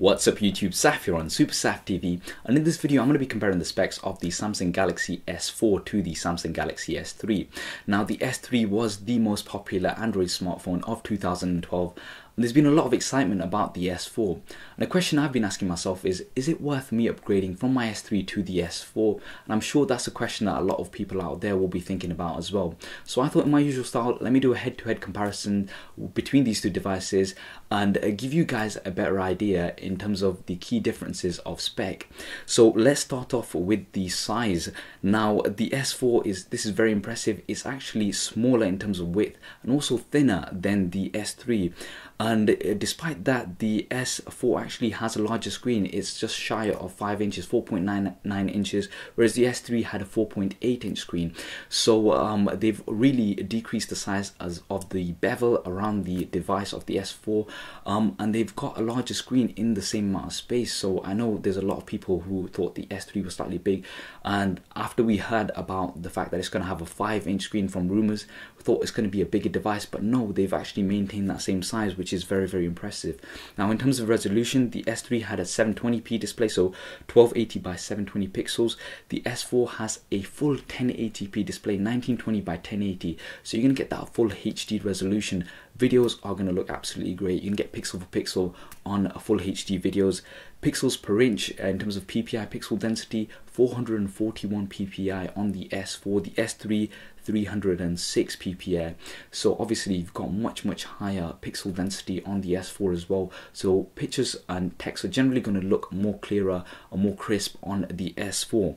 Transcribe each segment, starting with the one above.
What's up YouTube, Saf here on Super Saf TV, and in this video I'm going to be comparing the specs of the Samsung Galaxy S4 to the Samsung Galaxy S3. Now the S3 was the most popular Android smartphone of 2012. And there's been a lot of excitement about the S4. And the question I've been asking myself is it worth me upgrading from my S3 to the S4? And I'm sure that's a question that a lot of people out there will be thinking about as well. So I thought in my usual style, let me do a head-to-head comparison between these two devices and give you guys a better idea in terms of the key differences of spec. So let's start off with the size. Now the S4 is very impressive. It's actually smaller in terms of width and also thinner than the S3. And despite that, the S4 actually has a larger screen. It's just shy of 5 inches, 4.99 inches, whereas the S3 had a 4.8 inch screen. So they've really decreased the size of the bevel around the device of the S4, and they've got a larger screen in the same amount of space. So I know there's a lot of people who thought the S3 was slightly big, and after we heard about the fact that it's going to have a 5-inch screen from rumors, we thought it's going to be a bigger device, but no, they've actually maintained that same size, which is very impressive. Now in terms of resolution, the S3 had a 720p display, so 1280 by 720 pixels. The S4 has a full 1080p display, 1920 by 1080, so you're going to get that full HD resolution. Videos are going to look absolutely great. You can get pixel for pixel on full HD videos. Pixels per inch in terms of PPI, pixel density, 441 PPI on the S4. The S3, 306 PPI. So obviously you've got much higher pixel density on the S4 as well. So pictures and text are generally going to look more clearer or more crisp on the S4.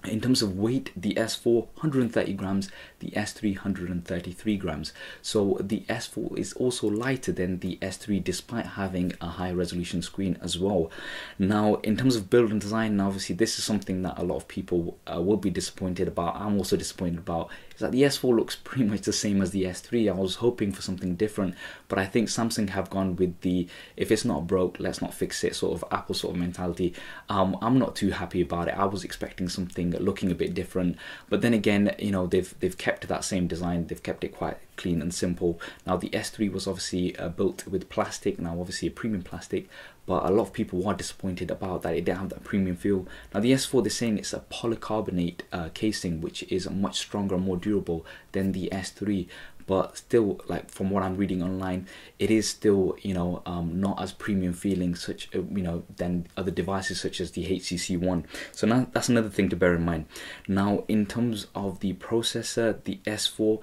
In terms of weight, the S4 130 grams, the S3 133 grams. So the S4 is also lighter than the S3 despite having a high resolution screen as well. Now in terms of build and design, obviously this is something that a lot of people will be disappointed about. I'm also disappointed about, is that the S4 looks pretty much the same as the S3. I was hoping for something different, but I think Samsung have gone with the if it's not broke, let's not fix it sort of Apple sort of mentality. I'm not too happy about it. I was expecting something looking a bit different, but then again, you know, they've kept that same design. They've kept it quite clean and simple. Now the S3 was obviously built with plastic, now obviously a premium plastic, but a lot of people are disappointed about that. It didn't have that premium feel. Now the S4, they're saying it's a polycarbonate casing, which is much stronger and more durable than the S3, but still, like from what I'm reading online, it is still, you know, not as premium feeling such you know, than other devices such as the HTC One. So now that's another thing to bear in mind. Now in terms of the processor, the S4,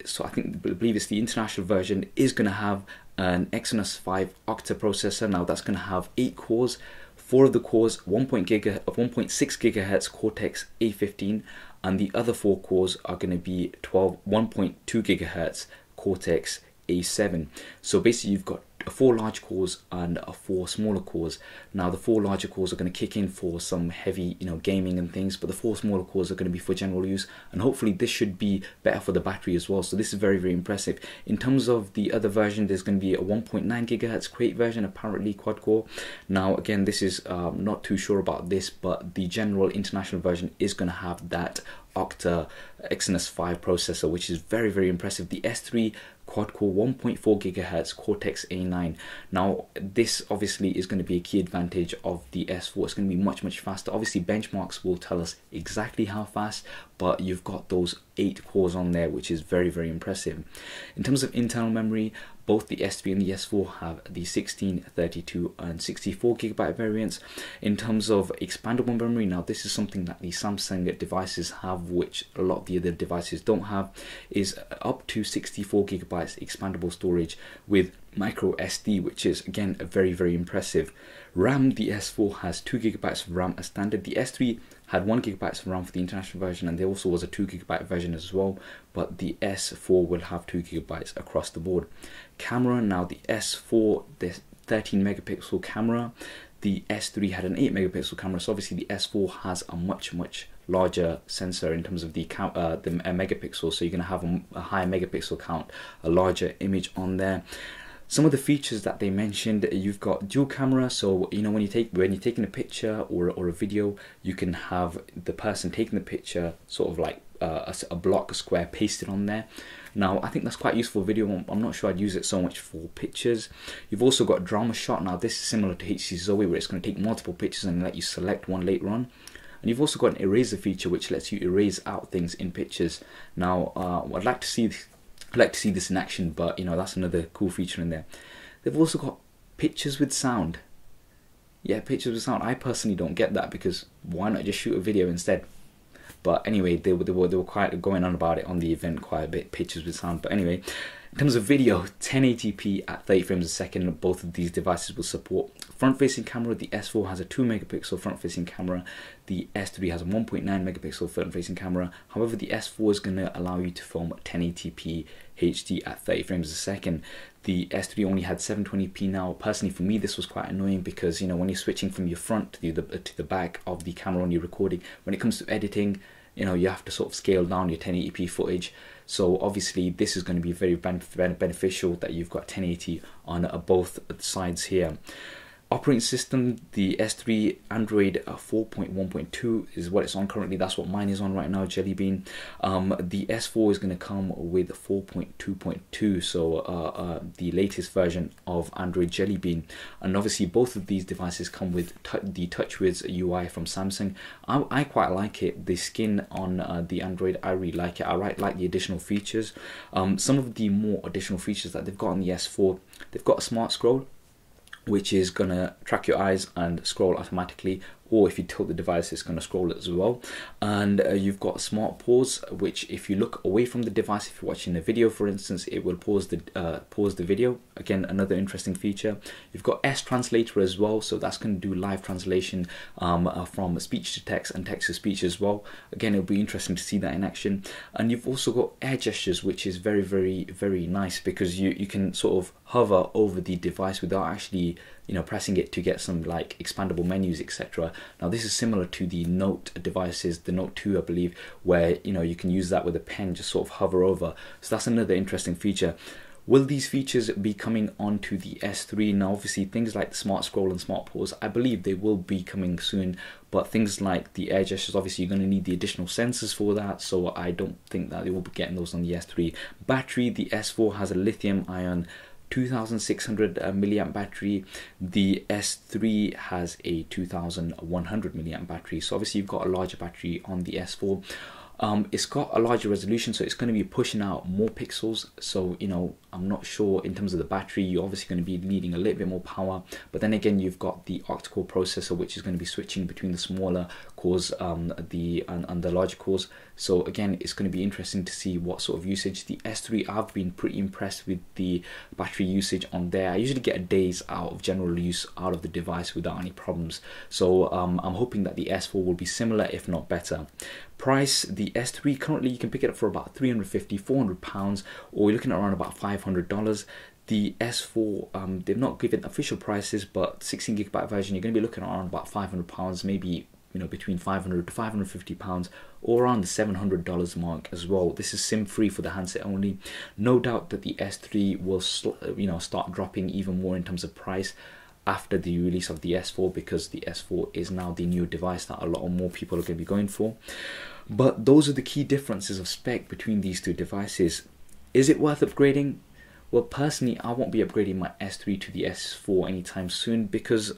so I believe it's the international version, is going to have an Exynos 5 octa processor. Now that's going to have 8 cores. 4 of the cores 1.6 gigahertz Cortex A15, and the other 4 cores are going to be 1.2 gigahertz Cortex A7. So basically you've got 4 large cores and 4 smaller cores. Now the 4 larger cores are going to kick in for some heavy, you know, gaming and things, but the 4 smaller cores are going to be for general use, and hopefully this should be better for the battery as well. So this is very impressive. In terms of the other version, there's going to be a 1.9 gigahertz Crate version, apparently quad core. Now again, this is not too sure about this, but the general international version is going to have that octa Exynos 5 processor, which is very impressive. The S3 quad-core 1.4 gigahertz Cortex A9. Now this obviously is going to be a key advantage of the S4. It's going to be much faster. Obviously benchmarks will tell us exactly how fast, but you've got those 8 cores on there, which is very impressive. In terms of internal memory, both the S3 and the S4 have the 16, 32 and 64 gigabyte variants. In terms of expandable memory, now this is something that the Samsung devices have, which a lot of the other devices don't have, is up to 64 gigabytes expandable storage with micro SD, which is again very impressive. RAM, the S4 has 2 gigabytes of RAM as standard. The S3 had 1 gigabyte of RAM for the international version, and there also was a 2 gigabyte version as well, but the S4 will have 2 gigabytes across the board. Camera, now the S4, the 13 megapixel camera, the S3 had an 8 megapixel camera, so obviously the S4 has a much larger sensor in terms of the megapixels, so you're going to have a higher megapixel count, a larger image on there. Some of the features that they mentioned, you've got dual camera, so you know when you're taking a picture or a video, you can have the person taking the picture sort of like a block, a square pasted on there. Now I think that's quite a useful video. I'm not sure I'd use it so much for pictures. You've also got drama shot. Now this is similar to HTC Zoe, where it's going to take multiple pictures and let you select one later on. And you've also got an eraser feature which lets you erase out things in pictures. Now I'd like to see this in action, but you know, that's another cool feature in there. They've also got pictures with sound. Yeah, pictures with sound. I personally don't get that, because why not just shoot a video instead? But anyway, they were quite going on about it on the event quite a bit, pictures with sound. But anyway, in terms of video, 1080p at 30 frames a second, both of these devices will support. Front-facing camera, the S4 has a 2 megapixel front-facing camera. The S3 has a 1.9 megapixel front-facing camera. However, the S4 is going to allow you to film 1080p HD at 30 frames a second. The S3 only had 720p. Now, personally, for me, this was quite annoying, because you know, when you're switching from your front to the back of the camera when you're recording, when it comes to editing, you know, you have to sort of scale down your 1080p footage. So obviously this is going to be very beneficial that you've got 1080 on both sides here. Operating system, the S3 Android 4.1.2 is what it's on currently. That's what mine is on right now, Jelly Bean. The S4 is going to come with 4.2.2, so the latest version of Android Jelly Bean. And obviously both of these devices come with the TouchWiz UI from Samsung. I quite like it. The skin on the Android, I really like it. I like the additional features. Some of the more additional features that they've got on the S4, they've got a smart scroll, which is going to track your eyes and scroll automatically, or if you tilt the device, it's going to scroll it as well. And you've got smart pause, which if you look away from the device, if you're watching a video for instance, it will pause the video. Again, another interesting feature. You've got S translator as well, so that's going to do live translation from speech to text and text to speech as well. Again, it'll be interesting to see that in action. And you've also got air gestures, which is very nice, because you can sort of hover over the device without actually, you know, pressing it to get some like expandable menus, etc. Now this is similar to the Note devices, the Note 2 I believe, where you know, you can use that with a pen, just sort of hover over. So that's another interesting feature. Will these features be coming onto the S3? Now obviously things like the smart scroll and smart pause, I believe they will be coming soon, but things like the air gestures, obviously you're going to need the additional sensors for that, so I don't think that they will be getting those on the S3. Battery, the S4 has a lithium ion 2600 milliamp battery. The S3 has a 2100 milliamp battery, so obviously you've got a larger battery on the S4. It's got a larger resolution, so it's going to be pushing out more pixels. So you know, I'm not sure in terms of the battery, you're obviously going to be needing a little bit more power, but then again you've got the octa-core processor, which is going to be switching between the smaller cores and the larger cores. So again, it's going to be interesting to see what sort of usage. The S3, I've been pretty impressed with the battery usage on there. I usually get a days out of general use out of the device without any problems, so I'm hoping that the S4 will be similar, if not better. Price, the S3 currently you can pick it up for about 350, 400 pounds, or you're looking at around about $500. The S4, they've not given official prices, but 16GB version, you're going to be looking at around about £500, maybe, you know, between 500 to 550 pounds, or around the $700 mark as well. This is SIM free for the handset only. No doubt that the S3 will, you know, start dropping even more in terms of price after the release of the S4, because the S4 is now the new device that a lot more people are going to be going for. But those are the key differences of spec between these two devices. Is it worth upgrading? Well, personally, I won't be upgrading my S3 to the S4 anytime soon, because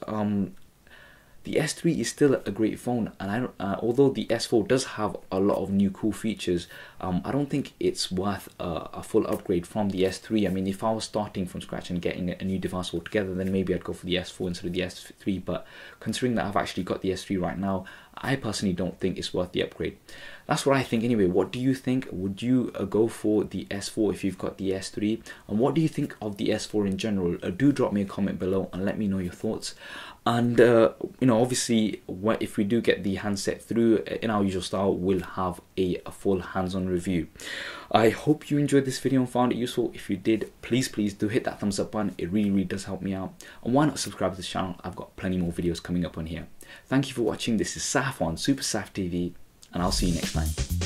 the S3 is still a great phone, and although the S4 does have a lot of new cool features, I don't think it's worth a full upgrade from the S3. I mean, if I was starting from scratch and getting a new device altogether, then maybe I'd go for the S4 instead of the S3, but considering that I've actually got the S3 right now, I personally don't think it's worth the upgrade. That's what I think anyway. What do you think? Would you go for the S4 if you've got the S3? And what do you think of the S4 in general? Do drop me a comment below and let me know your thoughts. And you know, obviously if we do get the handset through in our usual style, we'll have a full hands-on review. I hope you enjoyed this video and found it useful. If you did, please do hit that thumbs up button. It really does help me out. And why not subscribe to this channel? I've got plenty more videos coming up on here. Thank you for watching. This is Saf on Super Saf TV, and I'll see you next time.